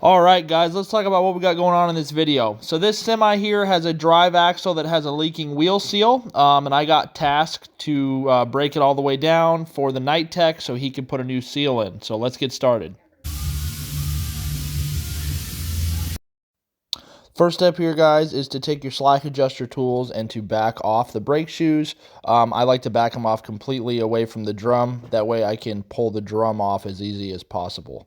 Alright guys, let's talk about what we got going on in this video. So this semi here has a drive axle that has a leaking wheel seal, and I got tasked to break it all the way down for the night tech so he can put a new seal in. So let's get started. First step here, guys, is to take your slack adjuster tools and to back off the brake shoes. I like to back them off completely away from the drum. That way I can pull the drum off as easy as possible.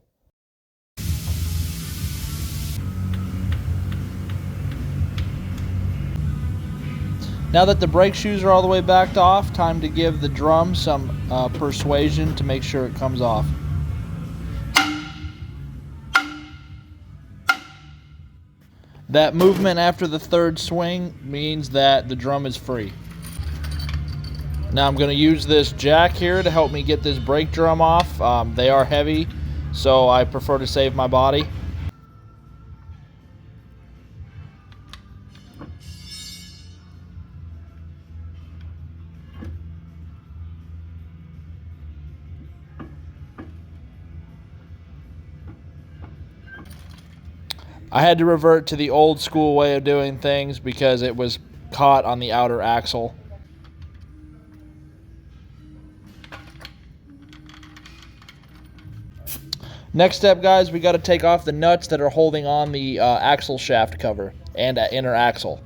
Now that the brake shoes are all the way backed off, time to give the drum some persuasion to make sure it comes off. That movement after the third swing means that the drum is free. Now I'm going to use this jack here to help me get this brake drum off. They are heavy, so I prefer to save my body. I had to revert to the old school way of doing things because it was caught on the outer axle. Next step, guys, we got to take off the nuts that are holding on the axle shaft cover and inner axle.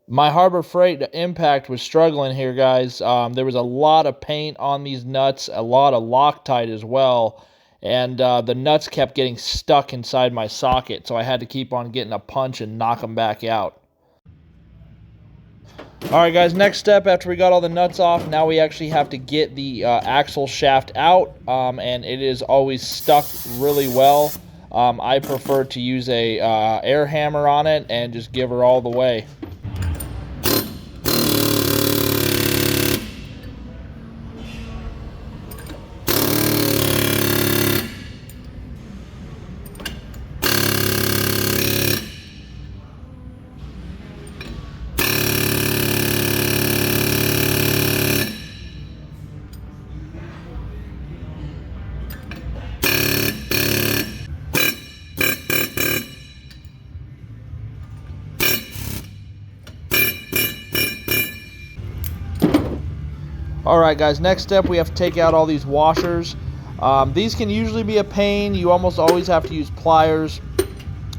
My Harbor Freight impact was struggling here, guys. There was a lot of paint on these nuts, a lot of Loctite as well, and the nuts kept getting stuck inside my socket, so I had to keep on getting a punch and knock them back out. Alright guys, next step after we got all the nuts off, now we actually have to get the axle shaft out, and it is always stuck really well. I prefer to use a air hammer on it and just give her all the way. Alright guys, next step we have to take out all these washers. These can usually be a pain. You almost always have to use pliers.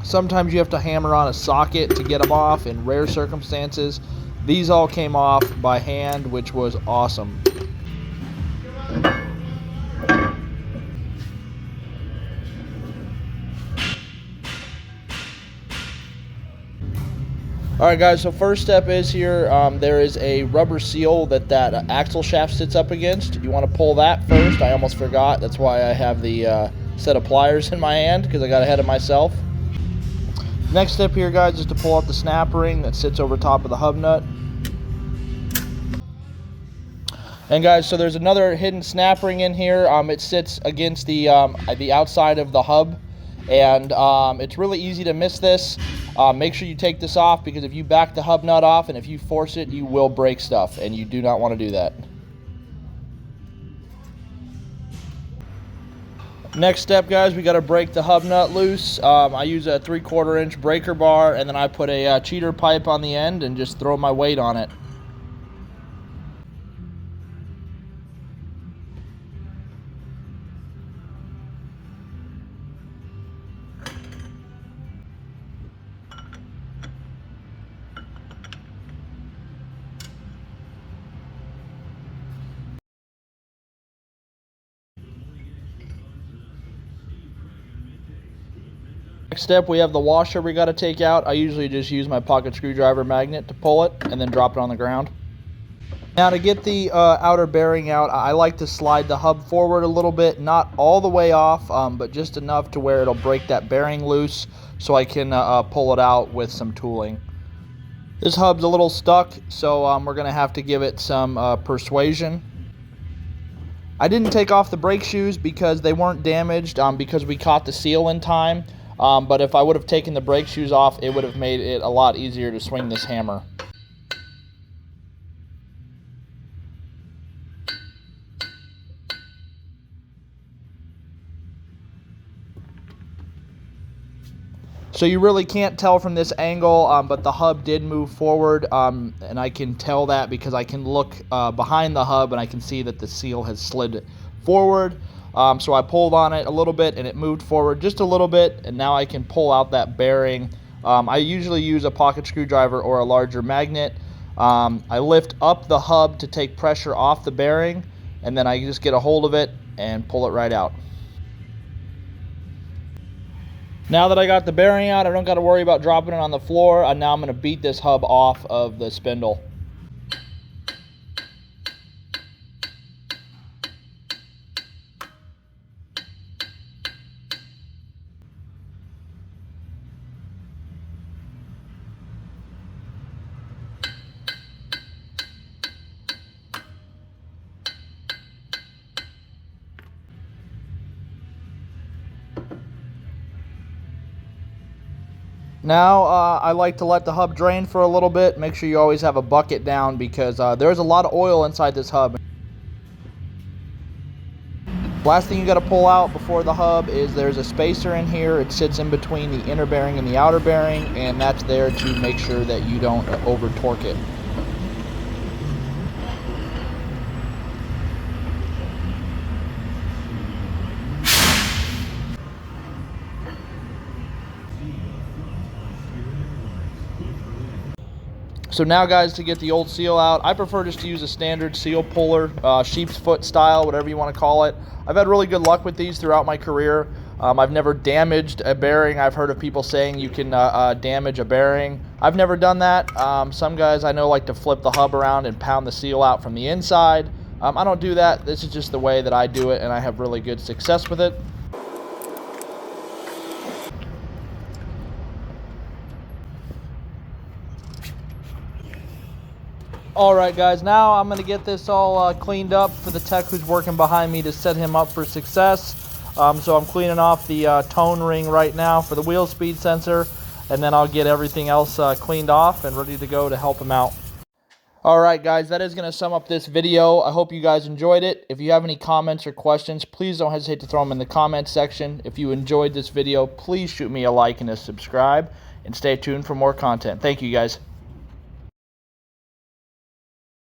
Sometimes you have to hammer on a socket to get them off in rare circumstances. These all came off by hand, which was awesome. Alright guys, so first step is here, there is a rubber seal that axle shaft sits up against. You want to pull that first. I almost forgot. That's why I have the set of pliers in my hand, because I got ahead of myself. Next step here, guys, is to pull out the snap ring that sits over top of the hub nut. And guys, so there's another hidden snap ring in here. It sits against the outside of the hub, and it's really easy to miss this. Make sure you take this off, because if you back the hub nut off and if you force it, you will break stuff, and you do not want to do that. Next step, guys, we got to break the hub nut loose. I use a 3/4 inch breaker bar, and then I put a cheater pipe on the end and just throw my weight on it. Next step, we have the washer we got to take out. I usually just use my pocket screwdriver magnet to pull it and then drop it on the ground. Now to get the outer bearing out, I like to slide the hub forward a little bit, not all the way off, but just enough to where it'll break that bearing loose so I can pull it out with some tooling. This hub's a little stuck, so we're going to have to give it some persuasion. I didn't take off the brake shoes because they weren't damaged, because we caught the seal in time. But if I would have taken the brake shoes off, it would have made it a lot easier to swing this hammer. So you really can't tell from this angle, but the hub did move forward, and I can tell that because I can look behind the hub and I can see that the seal has slid forward. So I pulled on it a little bit and it moved forward just a little bit, and now I can pull out that bearing. I usually use a pocket screwdriver or a larger magnet. I lift up the hub to take pressure off the bearing, and then I just get a hold of it and pull it right out. Now that I got the bearing out, I don't got to worry about dropping it on the floor. And now I'm going to beat this hub off of the spindle. Now I like to let the hub drain for a little bit. Make sure you always have a bucket down because there's a lot of oil inside this hub. Last thing you got to pull out before the hub is there's a spacer in here. It sits in between the inner bearing and the outer bearing, and that's there to make sure that you don't over torque it. So now, guys, to get the old seal out, I prefer just to use a standard seal puller, sheep's foot style, whatever you want to call it. I've had really good luck with these throughout my career. I've never damaged a bearing. I've heard of people saying you can damage a bearing. I've never done that. Some guys I know like to flip the hub around and pound the seal out from the inside. I don't do that. This is just the way that I do it, and I have really good success with it. Alright guys, now I'm going to get this all cleaned up for the tech who's working behind me to set him up for success. So I'm cleaning off the tone ring right now for the wheel speed sensor, and then I'll get everything else cleaned off and ready to go to help him out. Alright guys, that is going to sum up this video. I hope you guys enjoyed it. If you have any comments or questions, please don't hesitate to throw them in the comments section. If you enjoyed this video, please shoot me a like and a subscribe, and stay tuned for more content. Thank you guys.